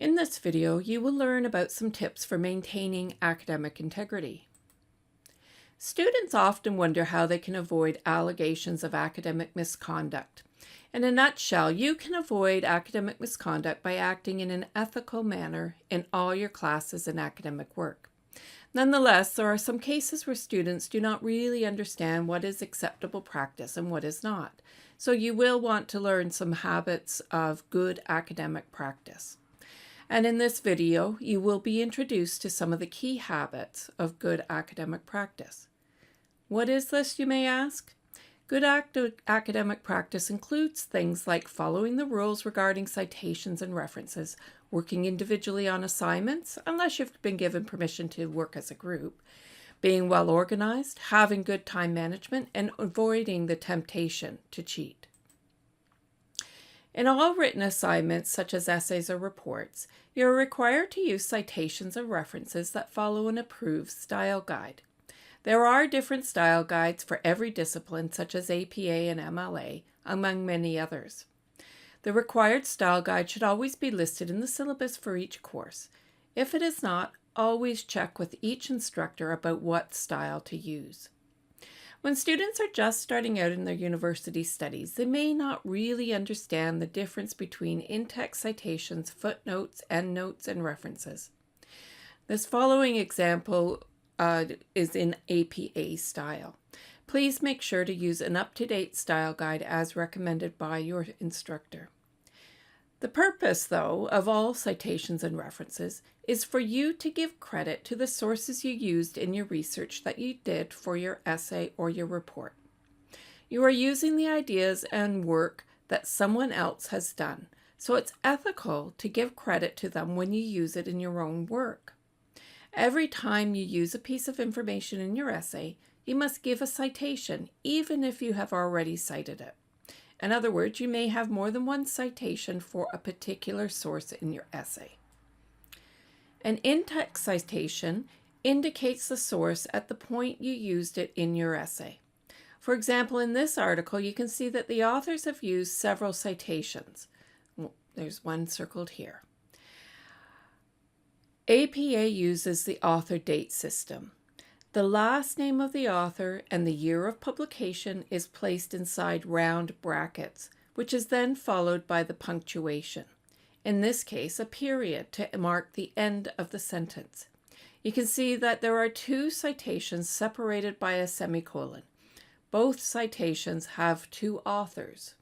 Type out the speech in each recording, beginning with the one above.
In this video, you will learn about some tips for maintaining academic integrity. Students often wonder how they can avoid allegations of academic misconduct. In a nutshell, you can avoid academic misconduct by acting in an ethical manner in all your classes and academic work. Nonetheless, there are some cases where students do not really understand what is acceptable practice and what is not. So you will want to learn some habits of good academic practice. And in this video, you will be introduced to some of the key habits of good academic practice. What is this, you may ask? Good academic practice includes things like following the rules regarding citations and references, working individually on assignments, unless you've been given permission to work as a group, being well organized, having good time management, and avoiding the temptation to cheat. In all written assignments, such as essays or reports, you are required to use citations and references that follow an approved style guide. There are different style guides for every discipline, such as APA and MLA, among many others. The required style guide should always be listed in the syllabus for each course. If it is not, always check with each instructor about what style to use. When students are just starting out in their university studies, they may not really understand the difference between in-text citations, footnotes, endnotes, and references. This following example is in APA style. Please make sure to use an up-to-date style guide as recommended by your instructor. The purpose, though, of all citations and references is for you to give credit to the sources you used in your research that you did for your essay or your report. You are using the ideas and work that someone else has done, so it's ethical to give credit to them when you use it in your own work. Every time you use a piece of information in your essay, you must give a citation, even if you have already cited it. In other words, you may have more than one citation for a particular source in your essay. An in-text citation indicates the source at the point you used it in your essay. For example, in this article, you can see that the authors have used several citations. Well, there's one circled here. APA uses the author date system. The last name of the author and the year of publication is placed inside round brackets, which is then followed by the punctuation. In this case, a period to mark the end of the sentence. You can see that there are two citations separated by a semicolon. Both citations have two authors.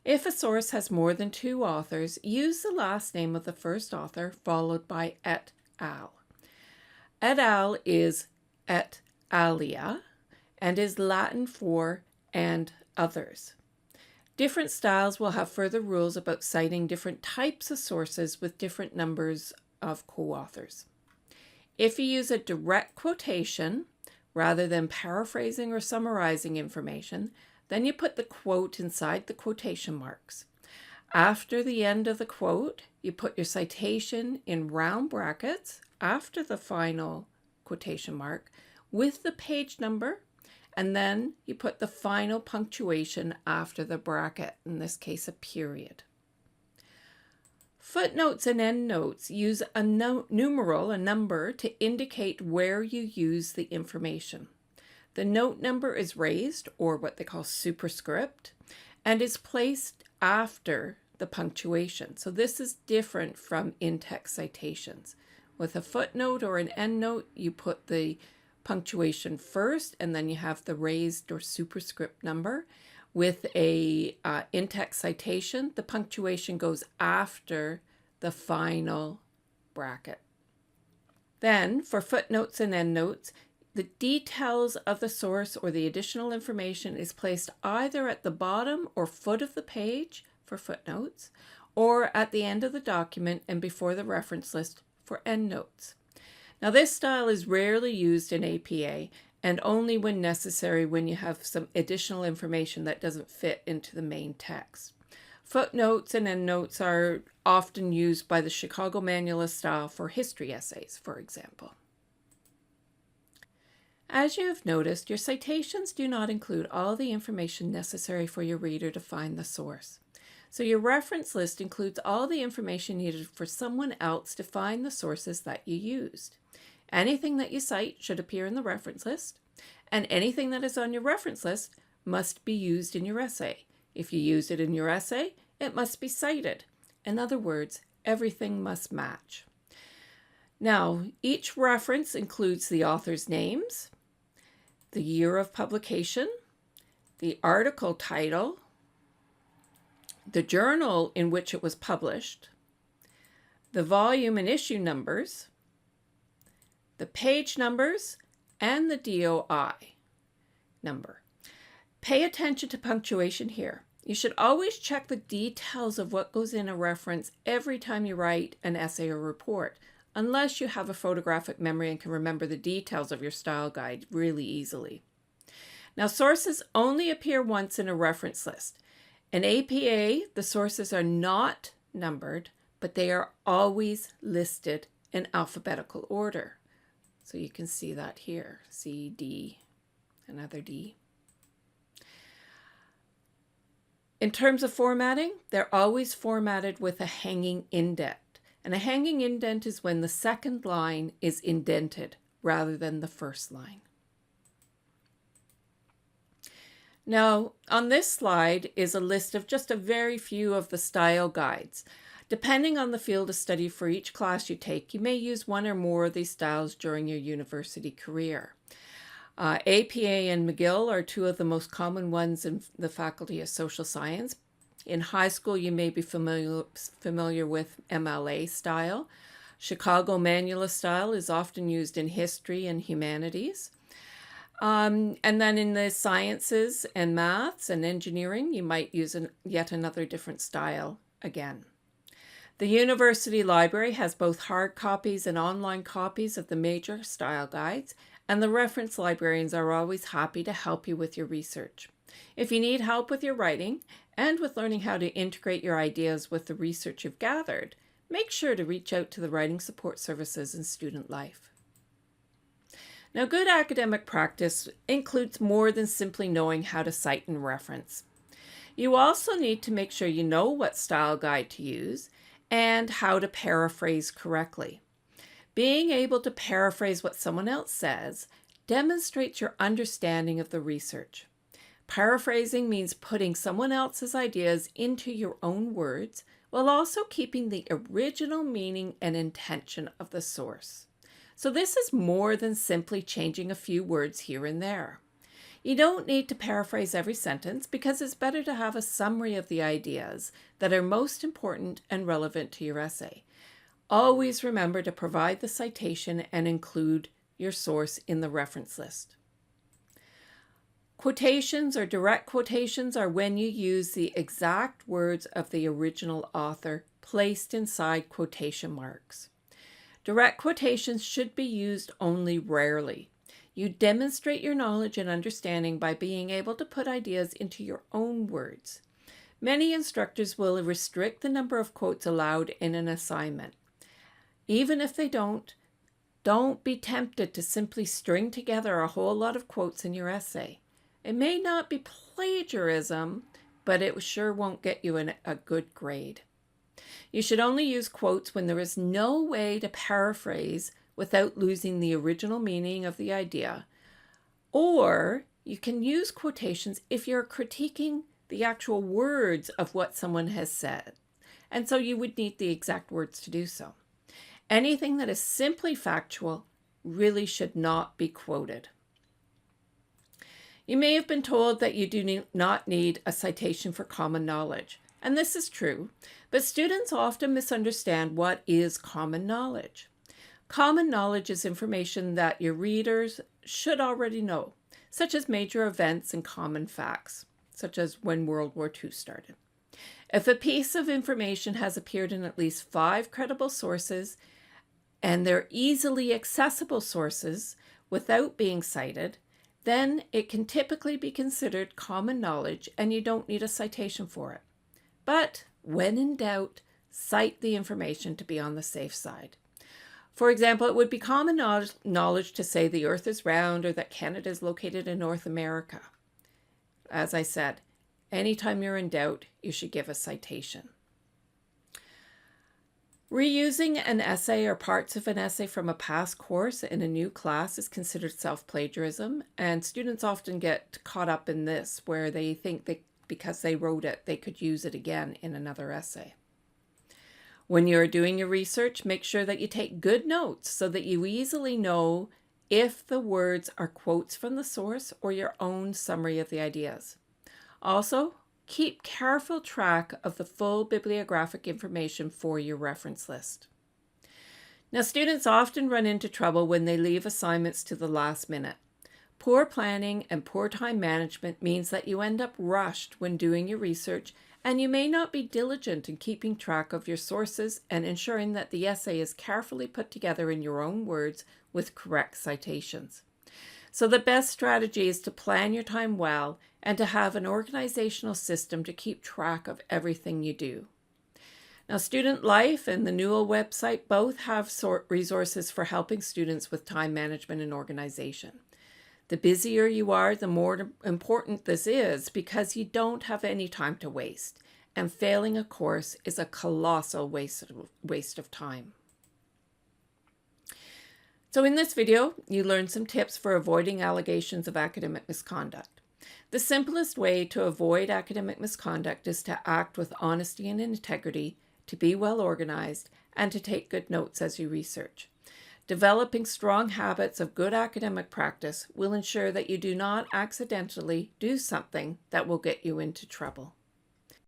If a source has more than two authors, use the last name of the first author followed by et al. Et al is et alia and is Latin for and others. Different styles will have further rules about citing different types of sources with different numbers of co-authors. If you use a direct quotation rather than paraphrasing or summarizing information, then you put the quote inside the quotation marks. After the end of the quote, you put your citation in round brackets after the final quotation mark with the page number, and then you put the final punctuation after the bracket, in this case a period. Footnotes and endnotes use a numeral, a number, to indicate where you use the information. The note number is raised, or what they call superscript, and is placed after the punctuation. So this is different from in-text citations. With a footnote or an endnote, you put the punctuation first, and then you have the raised or superscript number. With a in-text citation, the punctuation goes after the final bracket. Then, for footnotes and endnotes, the details of the source or the additional information is placed either at the bottom or foot of the page for footnotes, or at the end of the document and before the reference list for endnotes. Now, this style is rarely used in APA and only when necessary when you have some additional information that doesn't fit into the main text. Footnotes and endnotes are often used by the Chicago Manualist style for history essays, for example. As you have noticed, your citations do not include all the information necessary for your reader to find the source. So your reference list includes all the information needed for someone else to find the sources that you used. Anything that you cite should appear in the reference list, and anything that is on your reference list must be used in your essay. If you use it in your essay, it must be cited. In other words, everything must match. Now, each reference includes the author's names, the year of publication, the article title, the journal in which it was published, the volume and issue numbers, the page numbers, and the DOI number. Pay attention to punctuation here. You should always check the details of what goes in a reference every time you write an essay or report, unless you have a photographic memory and can remember the details of your style guide really easily. Now, sources only appear once in a reference list. In APA, the sources are not numbered, but they are always listed in alphabetical order. So you can see that here, C, D, another D. In terms of formatting, they're always formatted with a hanging indent. And a hanging indent is when the second line is indented rather than the first line. Now, on this slide is a list of just a very few of the style guides. Depending on the field of study for each class you take, you may use one or more of these styles during your university career. APA and McGill are two of the most common ones in the Faculty of Social Science. In high school, you may be familiar with MLA style. Chicago Manualist style is often used in history and humanities. And then in the sciences and maths and engineering, you might use yet another different style again. The university library has both hard copies and online copies of the major style guides, and the reference librarians are always happy to help you with your research. If you need help with your writing and with learning how to integrate your ideas with the research you've gathered, make sure to reach out to the Writing Support Services in Student Life. Now, good academic practice includes more than simply knowing how to cite and reference. You also need to make sure you know what style guide to use and how to paraphrase correctly. Being able to paraphrase what someone else says demonstrates your understanding of the research. Paraphrasing means putting someone else's ideas into your own words while also keeping the original meaning and intention of the source. So this is more than simply changing a few words here and there. You don't need to paraphrase every sentence because it's better to have a summary of the ideas that are most important and relevant to your essay. Always remember to provide the citation and include your source in the reference list. Quotations or direct quotations are when you use the exact words of the original author placed inside quotation marks. Direct quotations should be used only rarely. You demonstrate your knowledge and understanding by being able to put ideas into your own words. Many instructors will restrict the number of quotes allowed in an assignment. Even if they don't be tempted to simply string together a whole lot of quotes in your essay. It may not be plagiarism, but it sure won't get you a good grade. You should only use quotes when there is no way to paraphrase without losing the original meaning of the idea. Or you can use quotations if you're critiquing the actual words of what someone has said. And so you would need the exact words to do so. Anything that is simply factual really should not be quoted. You may have been told that you do not need a citation for common knowledge. And this is true, but students often misunderstand what is common knowledge. Common knowledge is information that your readers should already know, such as major events and common facts, such as when World War II started. If a piece of information has appeared in at least 5 credible sources, and they're easily accessible sources without being cited, then it can typically be considered common knowledge and you don't need a citation for it. But when in doubt, cite the information to be on the safe side. For example, it would be common knowledge to say the Earth is round or that Canada is located in North America. As I said, Anytime you're in doubt, you should give a citation. Reusing an essay or parts of an essay from a past course in a new class is considered self-plagiarism, and students often get caught up in this, where they think that because they wrote it, they could use it again in another essay. When you're doing your research, make sure that you take good notes so that you easily know if the words are quotes from the source or your own summary of the ideas. Also, keep careful track of the full bibliographic information for your reference list. Now, students often run into trouble when they leave assignments to the last minute. Poor planning and poor time management means that you end up rushed when doing your research, and you may not be diligent in keeping track of your sources and ensuring that the essay is carefully put together in your own words with correct citations. So the best strategy is to plan your time well and to have an organizational system to keep track of everything you do. Now, Student Life and the Newell website both have resources for helping students with time management and organization. The busier you are, the more important this is because you don't have any time to waste, and failing a course is a colossal waste of time. So in this video, you learned some tips for avoiding allegations of academic misconduct. The simplest way to avoid academic misconduct is to act with honesty and integrity, to be well organized, and to take good notes as you research. Developing strong habits of good academic practice will ensure that you do not accidentally do something that will get you into trouble.